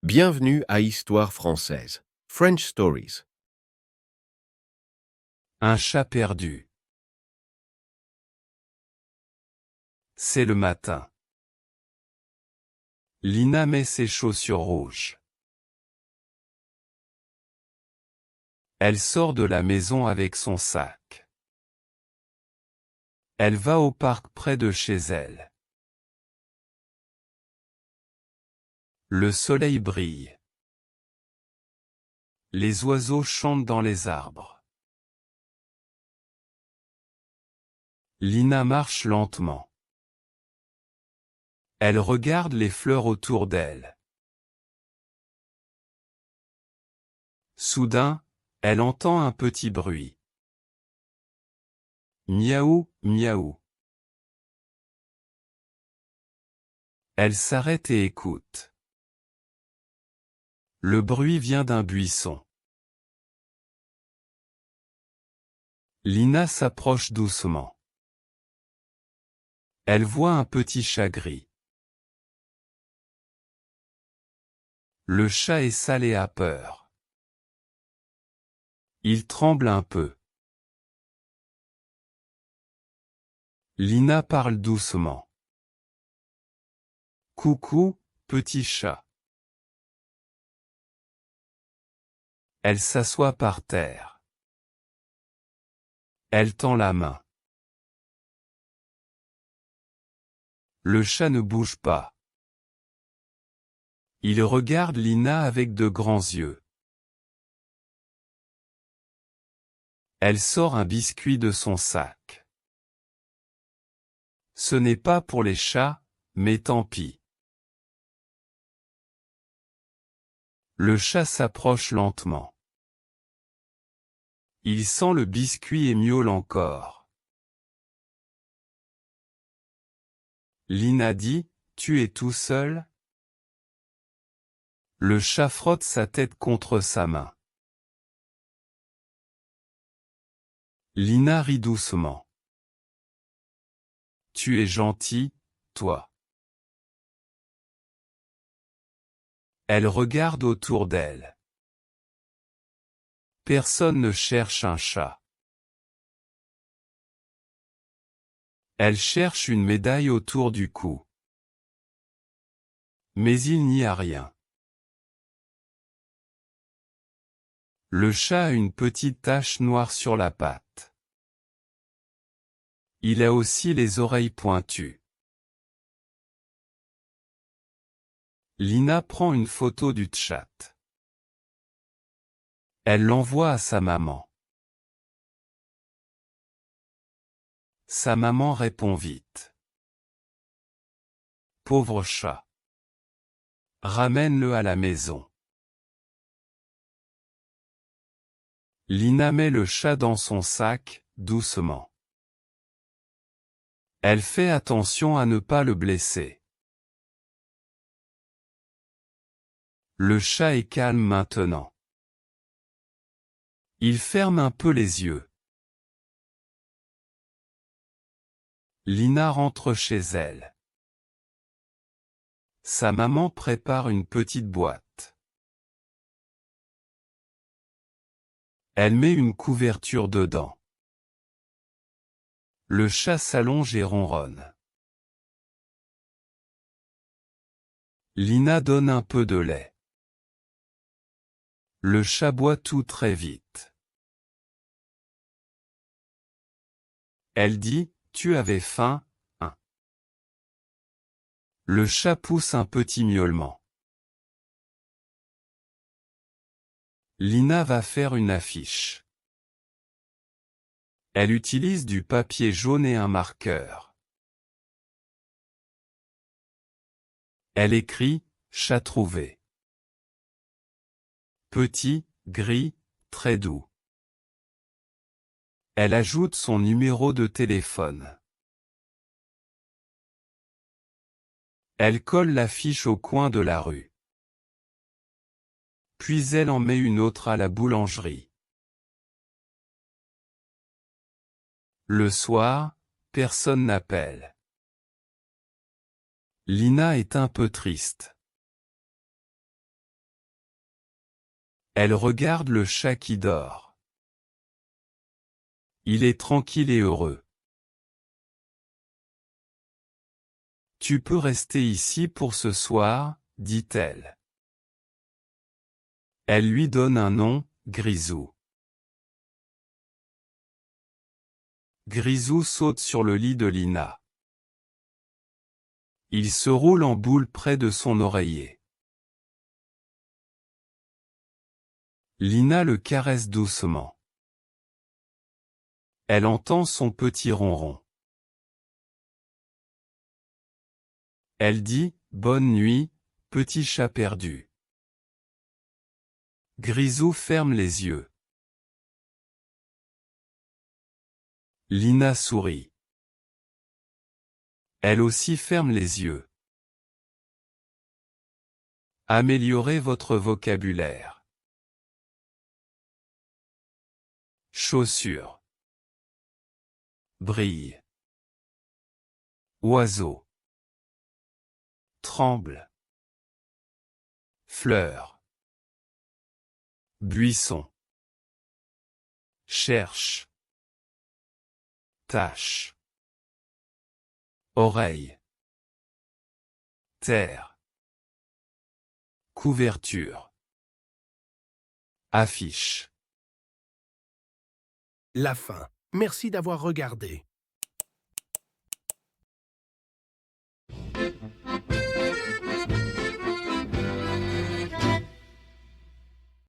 Bienvenue à Histoire française. French Stories. Un chat perdu. C'est le matin. Lina met ses chaussures rouges. Elle sort de la maison avec son sac. Elle va au parc près de chez elle. Le soleil brille. Les oiseaux chantent dans les arbres. Lina marche lentement. Elle regarde les fleurs autour d'elle. Soudain, elle entend un petit bruit. Miaou, miaou. Elle s'arrête et écoute. Le bruit vient d'un buisson. Lina s'approche doucement. Elle voit un petit chat gris. Le chat est sale et a peur. Il tremble un peu. Lina parle doucement. Coucou, petit chat. Elle s'assoit par terre. Elle tend la main. Le chat ne bouge pas. Il regarde Lina avec de grands yeux. Elle sort un biscuit de son sac. Ce n'est pas pour les chats, mais tant pis. Le chat s'approche lentement. Il sent le biscuit et miaule encore. Lina dit, « Tu es tout seul ?» Le chat frotte sa tête contre sa main. Lina rit doucement. « Tu es gentil, toi. » Elle regarde autour d'elle. Personne ne cherche un chat. Elle cherche une médaille autour du cou. Mais il n'y a rien. Le chat a une petite tache noire sur la patte. Il a aussi les oreilles pointues. Lina prend une photo du chat. Elle l'envoie à sa maman. Sa maman répond vite. Pauvre chat. Ramène-le à la maison. Lina met le chat dans son sac, doucement. Elle fait attention à ne pas le blesser. Le chat est calme maintenant. Il ferme un peu les yeux. Lina rentre chez elle. Sa maman prépare une petite boîte. Elle met une couverture dedans. Le chat s'allonge et ronronne. Lina donne un peu de lait. Le chat boit tout très vite. Elle dit, « Tu avais faim, hein ?» Le chat pousse un petit miaulement. Lina va faire une affiche. Elle utilise du papier jaune et un marqueur. Elle écrit « Chat trouvé ». Petit, gris, très doux. Elle ajoute son numéro de téléphone. Elle colle l'affiche au coin de la rue. Puis elle en met une autre à la boulangerie. Le soir, personne n'appelle. Lina est un peu triste. Elle regarde le chat qui dort. Il est tranquille et heureux. Tu peux rester ici pour ce soir, dit-elle. Elle lui donne un nom, Grisou. Grisou saute sur le lit de Lina. Il se roule en boule près de son oreiller. Lina le caresse doucement. Elle entend son petit ronron. Elle dit « Bonne nuit, petit chat perdu ». Grisou ferme les yeux. Lina sourit. Elle aussi ferme les yeux. Améliorez votre vocabulaire. Chaussure. Brille. Oiseau. Tremble. Fleur. Buisson. Cherche. Tâche. Oreille. Terre. Couverture. Affiche. La fin. Merci d'avoir regardé.